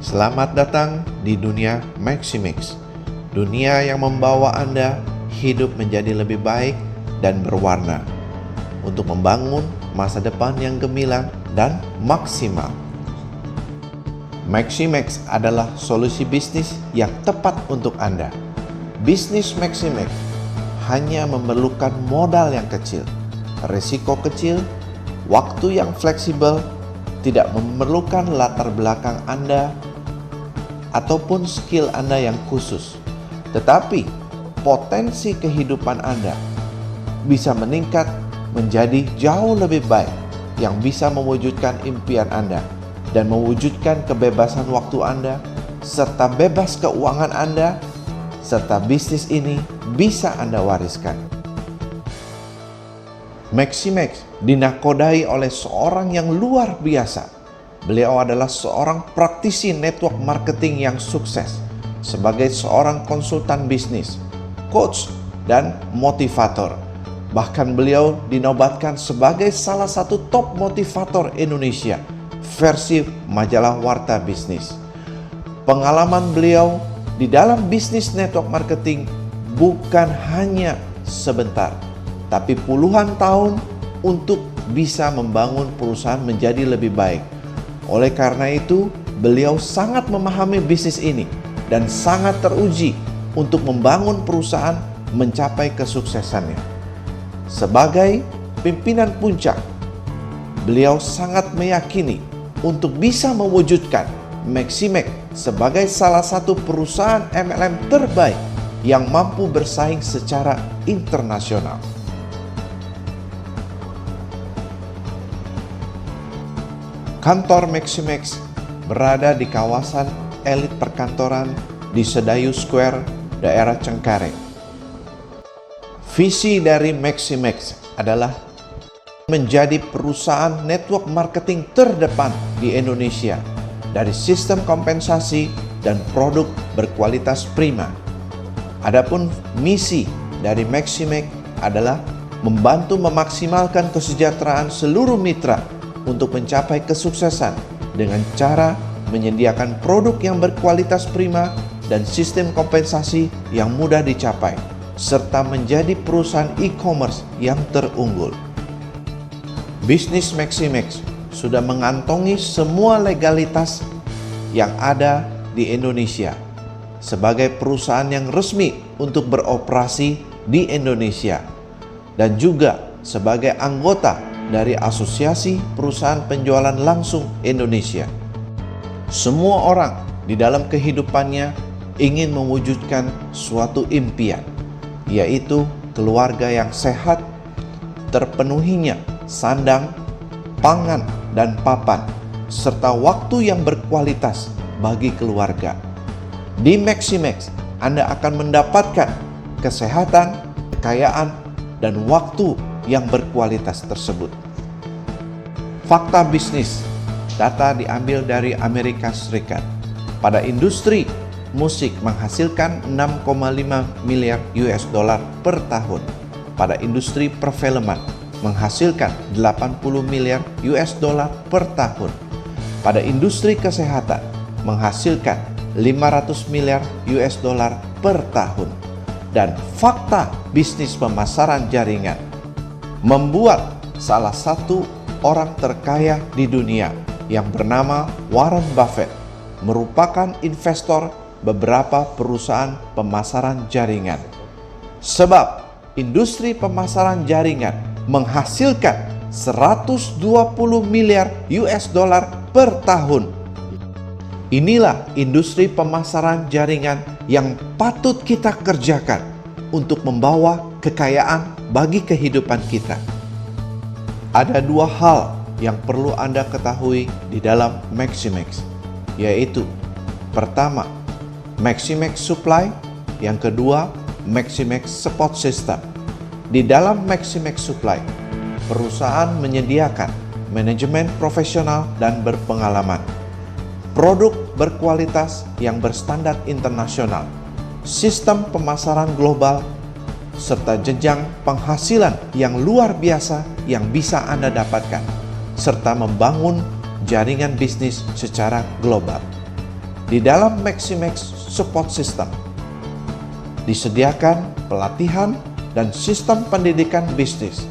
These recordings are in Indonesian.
Selamat datang di dunia Maximix, dunia yang membawa Anda hidup menjadi lebih baik dan berwarna untuk membangun masa depan yang gemilang dan maksimal. Maximix adalah solusi bisnis yang tepat untuk Anda. Bisnis Maximix hanya memerlukan modal yang kecil, risiko kecil, waktu yang fleksibel, tidak memerlukan latar belakang Anda ataupun skill Anda yang khusus. Tetapi potensi kehidupan Anda bisa meningkat menjadi jauh lebih baik, yang bisa mewujudkan impian Anda dan mewujudkan kebebasan waktu Anda serta bebas keuangan Anda, serta bisnis ini bisa Anda wariskan. Maximix dinakodai oleh seorang yang luar biasa. Beliau adalah seorang praktisi network marketing yang sukses sebagai seorang konsultan bisnis, coach, dan motivator. Bahkan beliau dinobatkan sebagai salah satu top motivator Indonesia versi majalah Warta Bisnis. Pengalaman beliau di dalam bisnis network marketing bukan hanya sebentar, tapi puluhan tahun untuk bisa membangun perusahaan menjadi lebih baik. Oleh karena itu, beliau sangat memahami bisnis ini dan sangat teruji untuk membangun perusahaan mencapai kesuksesannya. Sebagai pimpinan puncak, beliau sangat meyakini untuk bisa mewujudkan Maximix sebagai salah satu perusahaan MLM terbaik yang mampu bersaing secara internasional. Kantor Maximix berada di kawasan elit perkantoran di Sedayu Square, daerah Cengkareng. Visi dari Maximix adalah menjadi perusahaan network marketing terdepan di Indonesia dari sistem kompensasi dan produk berkualitas prima. Adapun misi dari Maximix adalah membantu memaksimalkan kesejahteraan seluruh mitra untuk mencapai kesuksesan dengan cara menyediakan produk yang berkualitas prima dan sistem kompensasi yang mudah dicapai, serta menjadi perusahaan e-commerce yang terunggul. Bisnis Maximix sudah mengantongi semua legalitas yang ada di Indonesia sebagai perusahaan yang resmi untuk beroperasi di Indonesia dan juga sebagai anggota dari Asosiasi Perusahaan Penjualan Langsung Indonesia. Semua orang di dalam kehidupannya ingin mewujudkan suatu impian, yaitu keluarga yang sehat, terpenuhinya sandang, pangan, dan papan, serta waktu yang berkualitas bagi keluarga. Di Maximix, Anda akan mendapatkan kesehatan, kekayaan, dan waktu yang berkualitas tersebut. Fakta bisnis, data diambil dari Amerika Serikat. Pada industri musik menghasilkan 6,5 miliar US dollar per tahun. Pada industri perfilman menghasilkan 80 miliar US dollar per tahun. Pada industri kesehatan menghasilkan 500 miliar US dollar per tahun. Dan fakta bisnis pemasaran jaringan membuat salah satu orang terkaya di dunia yang bernama Warren Buffett merupakan investor beberapa perusahaan pemasaran jaringan. Sebab industri pemasaran jaringan menghasilkan 120 miliar US dollar per tahun. Inilah industri pemasaran jaringan yang patut kita kerjakan untuk membawa kekayaan bagi kehidupan kita. Ada dua hal yang perlu Anda ketahui di dalam Maximix, yaitu pertama, Maximix Supply, yang kedua, Maximix Support System. Di dalam Maximix Supply, perusahaan menyediakan manajemen profesional dan berpengalaman, produk berkualitas yang berstandar internasional, sistem pemasaran global, serta jenjang penghasilan yang luar biasa yang bisa Anda dapatkan, serta membangun jaringan bisnis secara global. Di dalam Maximex Support System disediakan pelatihan dan sistem pendidikan bisnis,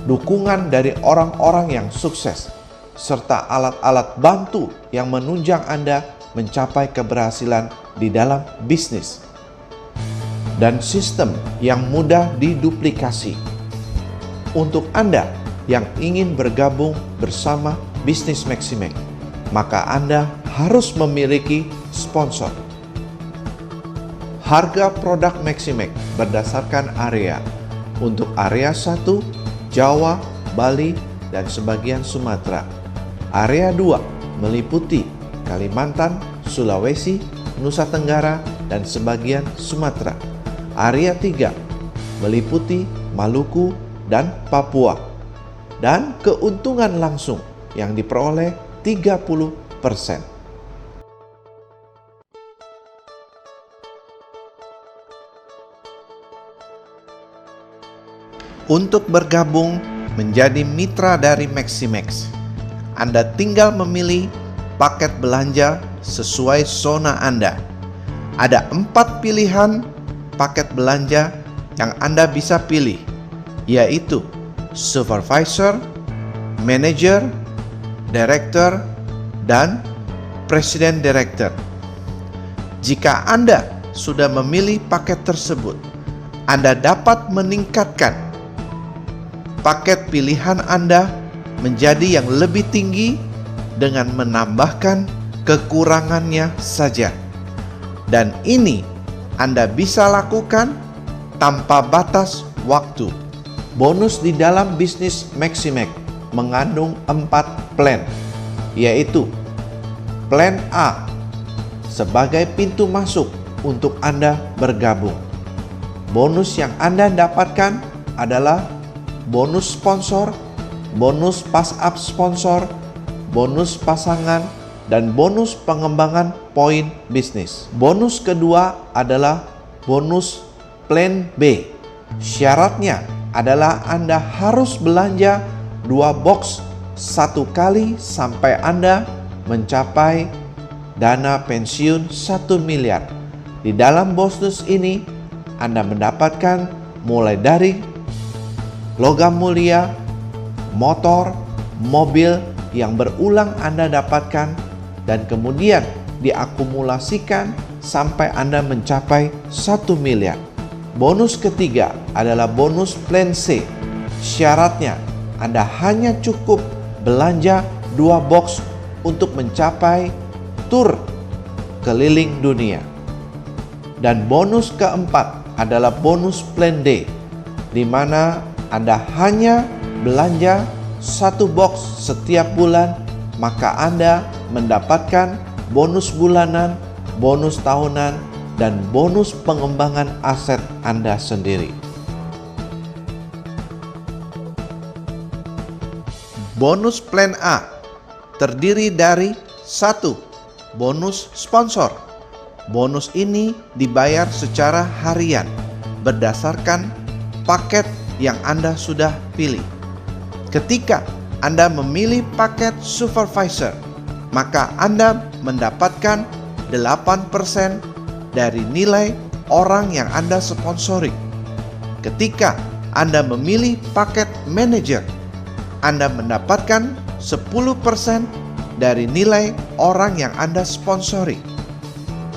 dukungan dari orang-orang yang sukses, serta alat-alat bantu yang menunjang Anda mencapai keberhasilan di dalam bisnis, dan sistem yang mudah diduplikasi. Untuk Anda yang ingin bergabung bersama bisnis Maximex, maka Anda harus memiliki sponsor. Harga produk Maximex berdasarkan area. Untuk area 1, Jawa, Bali, dan sebagian Sumatera. Area 2 meliputi Kalimantan, Sulawesi, Nusa Tenggara, dan sebagian Sumatera. Area 3 meliputi Maluku dan Papua. Dan keuntungan langsung yang diperoleh 30%. Untuk bergabung menjadi mitra dari Maximex, Anda tinggal memilih paket belanja sesuai zona Anda. Ada 4 pilihan paket belanja yang Anda bisa pilih, yaitu Supervisor, Manager, Director, dan President Director. Jika Anda sudah memilih paket tersebut, Anda dapat meningkatkan paket pilihan Anda menjadi yang lebih tinggi dengan menambahkan kekurangannya saja. Dan ini Anda bisa lakukan tanpa batas waktu. Bonus di dalam bisnis Maximex mengandung 4 plan, yaitu Plan A sebagai pintu masuk untuk Anda bergabung. Bonus yang Anda dapatkan adalah bonus sponsor, bonus pass-up sponsor, bonus pasangan, dan bonus pengembangan poin bisnis. Bonus kedua adalah bonus Plan B. Syaratnya adalah Anda harus belanja 2 box 1 kali sampai Anda mencapai dana pensiun 1 miliar. Di dalam bonus ini Anda mendapatkan mulai dari logam mulia, motor, mobil yang berulang Anda dapatkan, dan kemudian diakumulasikan sampai Anda mencapai 1 miliar. Bonus ketiga adalah bonus Plan C. Syaratnya Anda hanya cukup belanja 2 box untuk mencapai tur keliling dunia. Dan bonus keempat adalah bonus Plan D, di mana Anda hanya belanja 1 box setiap bulan, maka Anda mendapatkan bonus bulanan, bonus tahunan, dan bonus pengembangan aset Anda sendiri. Bonus Plan A terdiri dari 1. Bonus sponsor. Bonus ini dibayar secara harian berdasarkan paket yang Anda sudah pilih. Ketika Anda memilih paket Supervisor, maka Anda mendapatkan 8% dari nilai orang yang Anda sponsori. Ketika Anda memilih paket Manager, Anda mendapatkan 10% dari nilai orang yang Anda sponsori.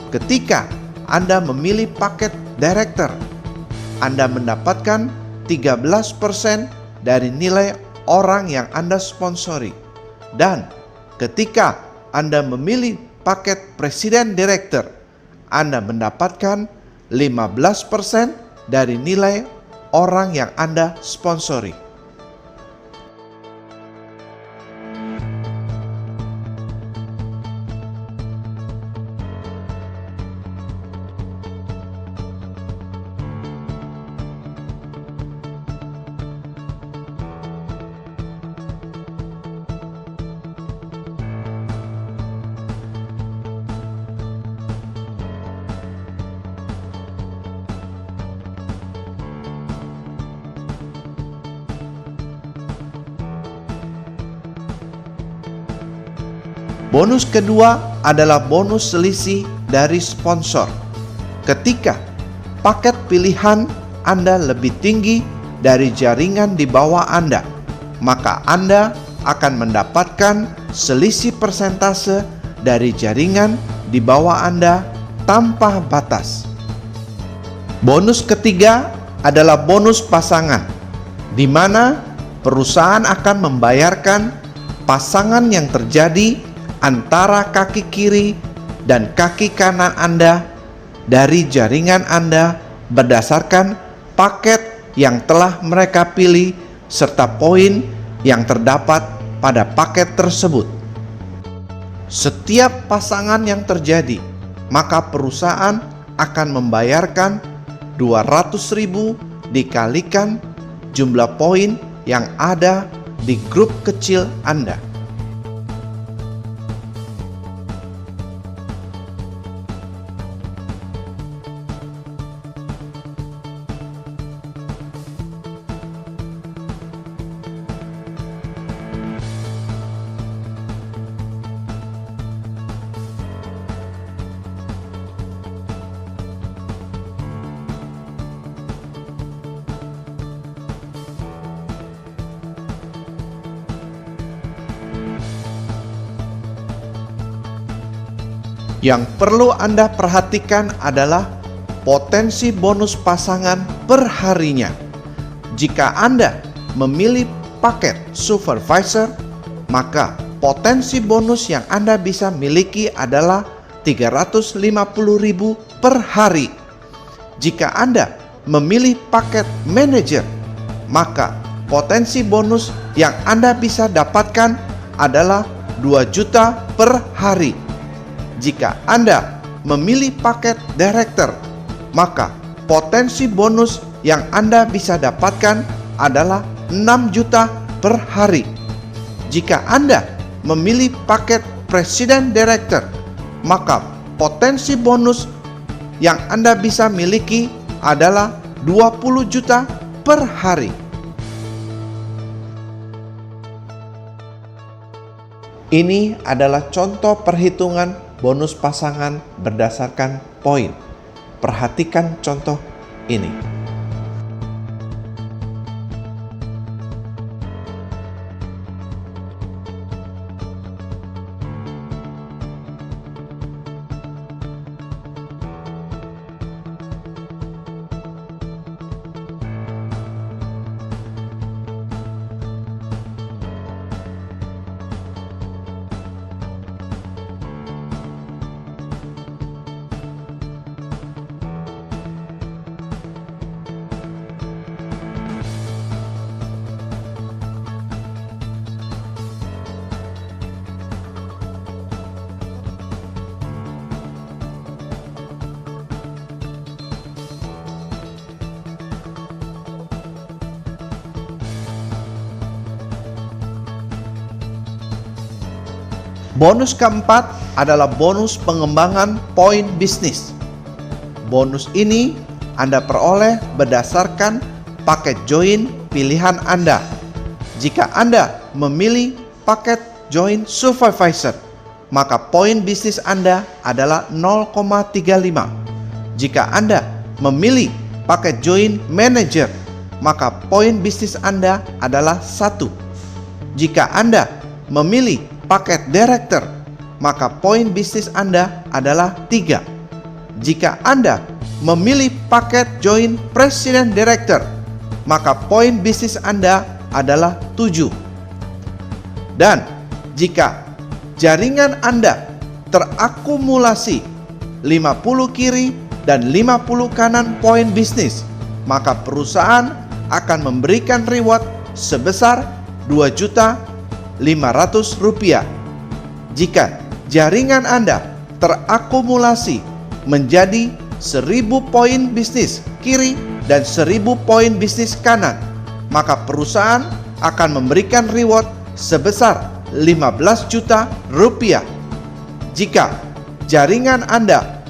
Ketika Anda memilih paket Director, Anda mendapatkan 13% dari nilai orang yang Anda sponsori. Dan ketika Anda memilih paket Presiden Director, Anda mendapatkan 15% dari nilai orang yang Anda sponsori. Bonus kedua adalah bonus selisih dari sponsor. Ketika paket pilihan Anda lebih tinggi dari jaringan di bawah Anda, maka Anda akan mendapatkan selisih persentase dari jaringan di bawah Anda tanpa batas. Bonus ketiga adalah bonus pasangan, di mana perusahaan akan membayarkan pasangan yang terjadi antara kaki kiri dan kaki kanan Anda dari jaringan Anda berdasarkan paket yang telah mereka pilih serta poin yang terdapat pada paket tersebut. Setiap pasangan yang terjadi, maka perusahaan akan membayarkan 200.000 dikalikan jumlah poin yang ada di grup kecil Anda. Yang perlu Anda perhatikan adalah potensi bonus pasangan per harinya. Jika Anda memilih paket supervisor, maka potensi bonus yang Anda bisa miliki adalah 350.000 per hari. Jika Anda memilih paket manager, maka potensi bonus yang Anda bisa dapatkan adalah 2 juta per hari. Jika Anda memilih paket director, maka potensi bonus yang Anda bisa dapatkan adalah 6 juta per hari. Jika Anda memilih paket presiden director, maka potensi bonus yang Anda bisa miliki adalah 20 juta per hari. Ini adalah contoh perhitungan bonus pasangan berdasarkan poin. Perhatikan contoh ini. Bonus keempat adalah bonus pengembangan poin bisnis. Bonus ini Anda peroleh berdasarkan paket join pilihan Anda. Jika Anda memilih paket join supervisor, maka poin bisnis Anda adalah 0,35. Jika Anda memilih paket join manager, maka poin bisnis Anda adalah 1. Jika Anda memilih paket director, maka poin bisnis Anda adalah 3. Jika Anda memilih paket join president director, maka poin bisnis Anda adalah 7. Dan jika jaringan Anda terakumulasi 50 kiri dan 50 kanan poin bisnis, maka perusahaan akan memberikan reward sebesar 2.500.000. Jika jaringan Anda terakumulasi menjadi 1.000 poin bisnis kiri dan 1.000 poin bisnis kanan, maka perusahaan akan memberikan reward sebesar 15 juta rupiah. Jika jaringan Anda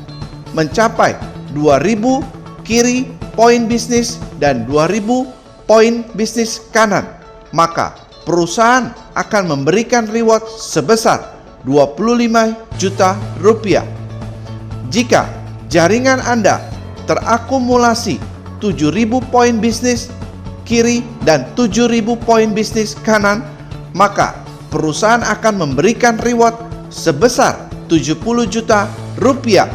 mencapai 2.000 kiri poin bisnis dan 2.000 poin bisnis kanan, maka perusahaan akan memberikan reward sebesar 25 juta rupiah. Jika jaringan Anda terakumulasi 7.000 poin bisnis kiri dan 7.000 poin bisnis kanan, maka perusahaan akan memberikan reward sebesar 70 juta rupiah.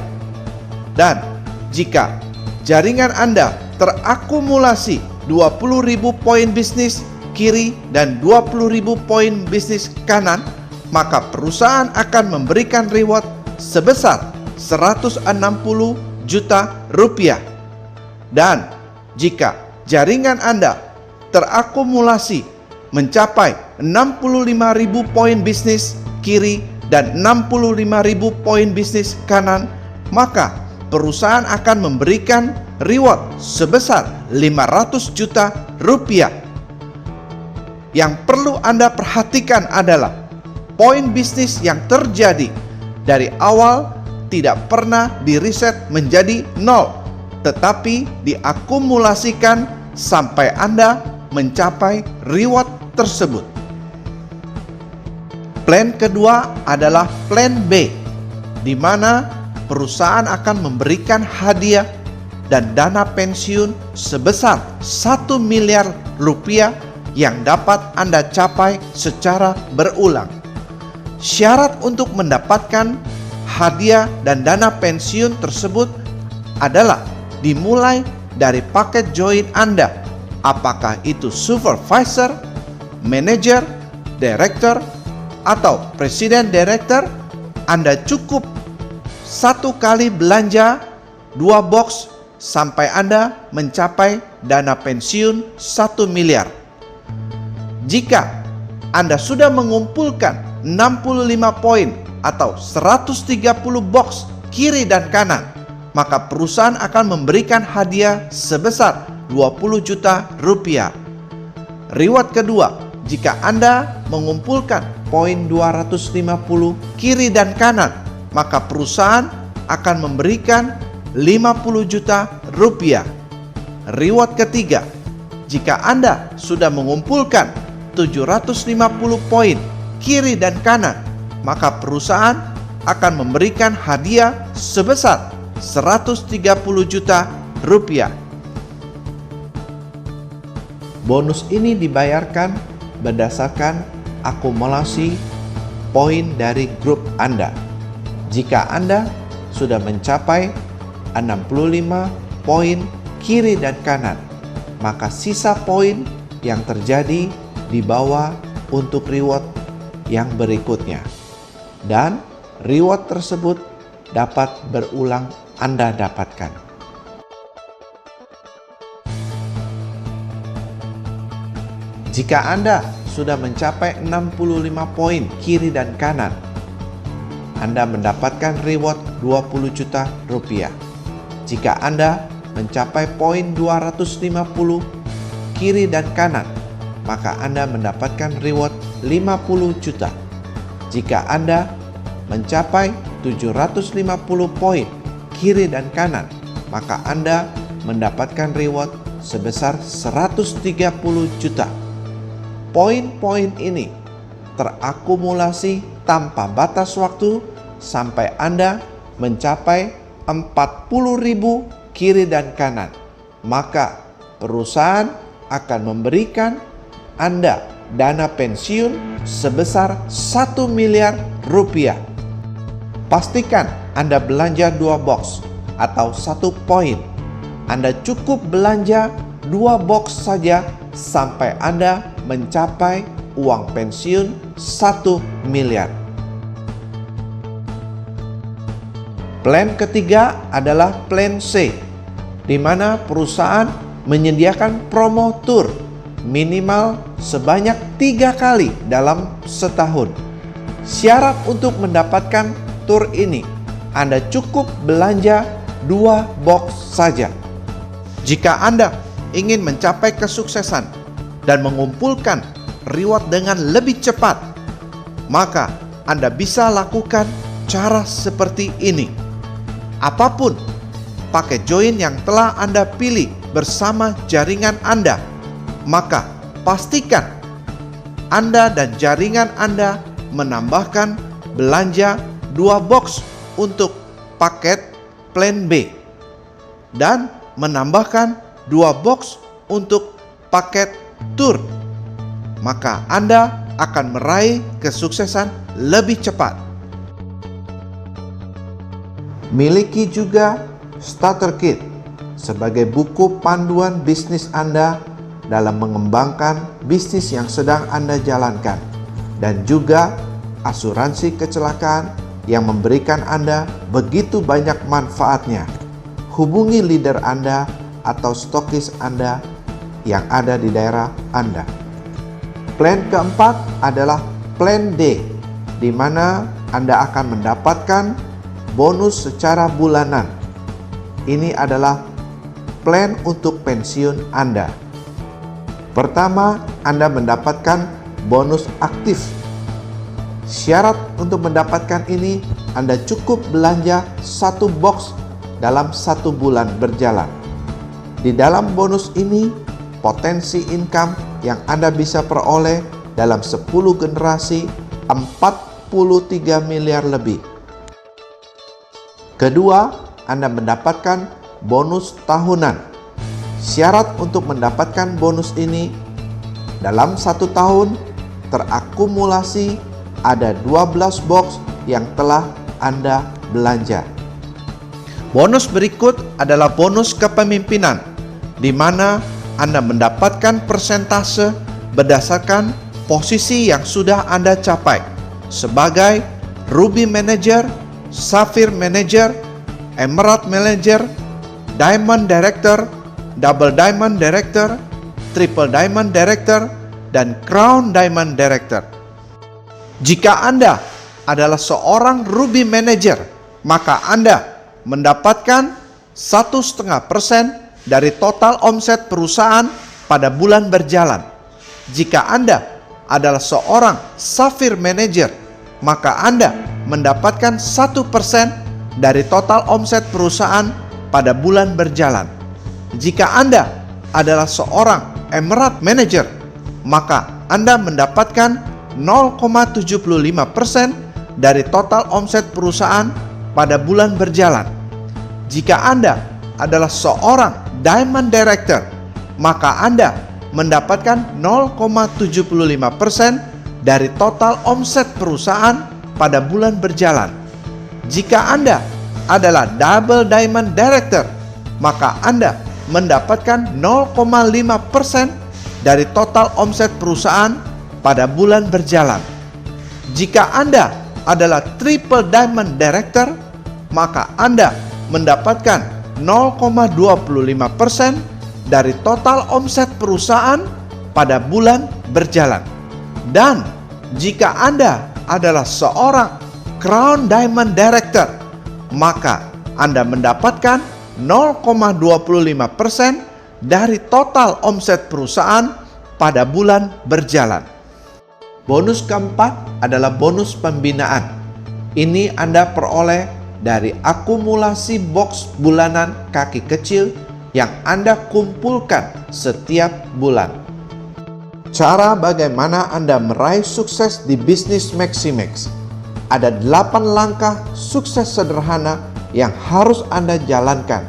Dan jika jaringan Anda terakumulasi 20.000 poin bisnis kiri dan 20.000 poin bisnis kanan, maka perusahaan akan memberikan reward sebesar 160 juta rupiah. Dan jika jaringan Anda terakumulasi mencapai 65.000 poin bisnis kiri dan 65.000 poin bisnis kanan, maka perusahaan akan memberikan reward sebesar 500 juta rupiah. Yang perlu Anda perhatikan adalah poin bisnis yang terjadi dari awal tidak pernah diriset menjadi 0, tetapi diakumulasikan sampai Anda mencapai reward tersebut. Plan kedua adalah plan B, di mana perusahaan akan memberikan hadiah dan dana pensiun sebesar 1 miliar rupiah yang dapat Anda capai secara berulang. Syarat untuk mendapatkan hadiah dan dana pensiun tersebut adalah dimulai dari paket join Anda, apakah itu supervisor, manager, director, atau presiden director. Anda cukup satu kali belanja 2 box sampai Anda mencapai dana pensiun 1 miliar. Jika Anda sudah mengumpulkan 65 poin atau 130 box kiri dan kanan, maka perusahaan akan memberikan hadiah sebesar 20 juta rupiah. Reward kedua, jika Anda mengumpulkan poin 250 kiri dan kanan, maka perusahaan akan memberikan 50 juta rupiah. Reward ketiga, jika Anda sudah mengumpulkan 750 poin kiri dan kanan, maka perusahaan akan memberikan hadiah sebesar 130 juta rupiah. Bonus ini dibayarkan berdasarkan akumulasi poin dari grup Anda. Jika Anda sudah mencapai 65 poin kiri dan kanan, maka sisa poin yang terjadi dibawa untuk reward yang berikutnya. Dan reward tersebut dapat berulang Anda dapatkan. Jika Anda sudah mencapai 65 poin kiri dan kanan, Anda mendapatkan reward 20 juta rupiah. Jika Anda mencapai poin 250 kiri dan kanan, maka Anda mendapatkan reward 50 juta. Jika Anda mencapai 750 poin kiri dan kanan, maka Anda mendapatkan reward sebesar 130 juta. Poin-poin ini terakumulasi tanpa batas waktu sampai Anda mencapai 40.000 kiri dan kanan. Maka perusahaan akan memberikan Anda dana pensiun sebesar 1 miliar rupiah. Pastikan Anda belanja 2 box atau 1 poin. Anda cukup belanja 2 box saja sampai Anda mencapai uang pensiun 1 miliar. Plan ketiga adalah plan C, di mana perusahaan menyediakan promo tour minimal sebanyak 3 kali dalam setahun. Syarat untuk mendapatkan tour ini, Anda cukup belanja 2 box saja. Jika Anda ingin mencapai kesuksesan dan mengumpulkan reward dengan lebih cepat, maka Anda bisa lakukan cara seperti ini. Apapun paket join yang telah Anda pilih bersama jaringan Anda, maka pastikan Anda dan jaringan Anda menambahkan belanja 2 box untuk paket plan B dan menambahkan 2 box untuk paket tour, maka Anda akan meraih kesuksesan lebih cepat. Miliki juga Starter Kit sebagai buku panduan bisnis Anda dalam mengembangkan bisnis yang sedang Anda jalankan, dan juga asuransi kecelakaan yang memberikan Anda begitu banyak manfaatnya. Hubungi leader Anda atau stokis Anda yang ada di daerah Anda. Plan keempat adalah Plan D, di mana Anda akan mendapatkan bonus secara bulanan. Ini adalah plan untuk pensiun Anda. Pertama, Anda mendapatkan bonus aktif. Syarat untuk mendapatkan ini, Anda cukup belanja 1 box dalam 1 bulan berjalan. Di dalam bonus ini, potensi income yang Anda bisa peroleh dalam 10 generasi 43 miliar lebih. Kedua, Anda mendapatkan bonus tahunan. Syarat untuk mendapatkan bonus ini, dalam 1 tahun terakumulasi ada 12 box yang telah Anda belanja. Bonus berikut adalah bonus kepemimpinan, di mana Anda mendapatkan persentase berdasarkan posisi yang sudah Anda capai sebagai Ruby Manager, Sapphire Manager, Emerald Manager, Diamond Director, Double Diamond Director, Triple Diamond Director, dan Crown Diamond Director. Jika Anda adalah seorang Ruby Manager, maka Anda mendapatkan 1,5% dari total omset perusahaan pada bulan berjalan. Jika Anda adalah seorang Sapphire Manager, maka Anda mendapatkan 1% dari total omset perusahaan pada bulan berjalan. Jika Anda adalah seorang Emerald Manager, maka Anda mendapatkan 0,75% dari total omset perusahaan pada bulan berjalan. Jika Anda adalah seorang Diamond Director, maka Anda mendapatkan 0,75% dari total omset perusahaan pada bulan berjalan. Jika Anda adalah Double Diamond Director, maka Anda mendapatkan 0,5% dari total omset perusahaan pada bulan berjalan. Jika Anda adalah Triple Diamond Director, maka Anda mendapatkan 0,25% dari total omset perusahaan pada bulan berjalan. Dan jika Anda adalah seorang Crown Diamond Director, maka Anda mendapatkan 0,25% dari total omset perusahaan pada bulan berjalan. Bonus keempat adalah bonus pembinaan. Ini Anda peroleh dari akumulasi box bulanan kaki kecil yang Anda kumpulkan setiap bulan. Cara bagaimana Anda meraih sukses di bisnis Maximex. Ada 8 langkah sukses sederhana yang harus Anda jalankan.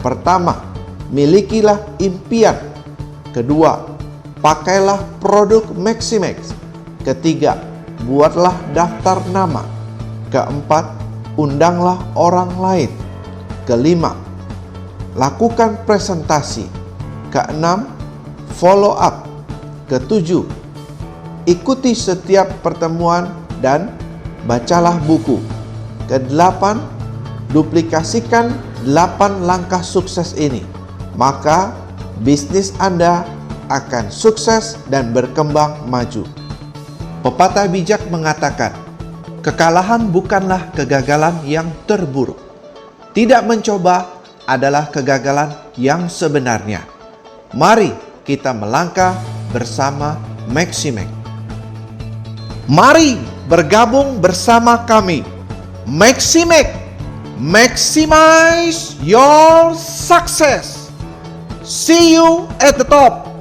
Pertama, milikilah impian. Kedua, pakailah produk Maximex. Ketiga, buatlah daftar nama. Keempat, undanglah orang lain. Kelima, lakukan presentasi. Keenam, follow up. Ketujuh, ikuti setiap pertemuan dan bacalah buku. Kedelapan, duplikasikan 8 langkah sukses ini. Maka bisnis Anda akan sukses dan berkembang maju. Pepatah bijak mengatakan, kekalahan bukanlah kegagalan yang terburuk. Tidak mencoba adalah kegagalan yang sebenarnya. Mari kita melangkah bersama Maximex. Mari bergabung bersama kami. Maximex, maximize your success. See you at the top.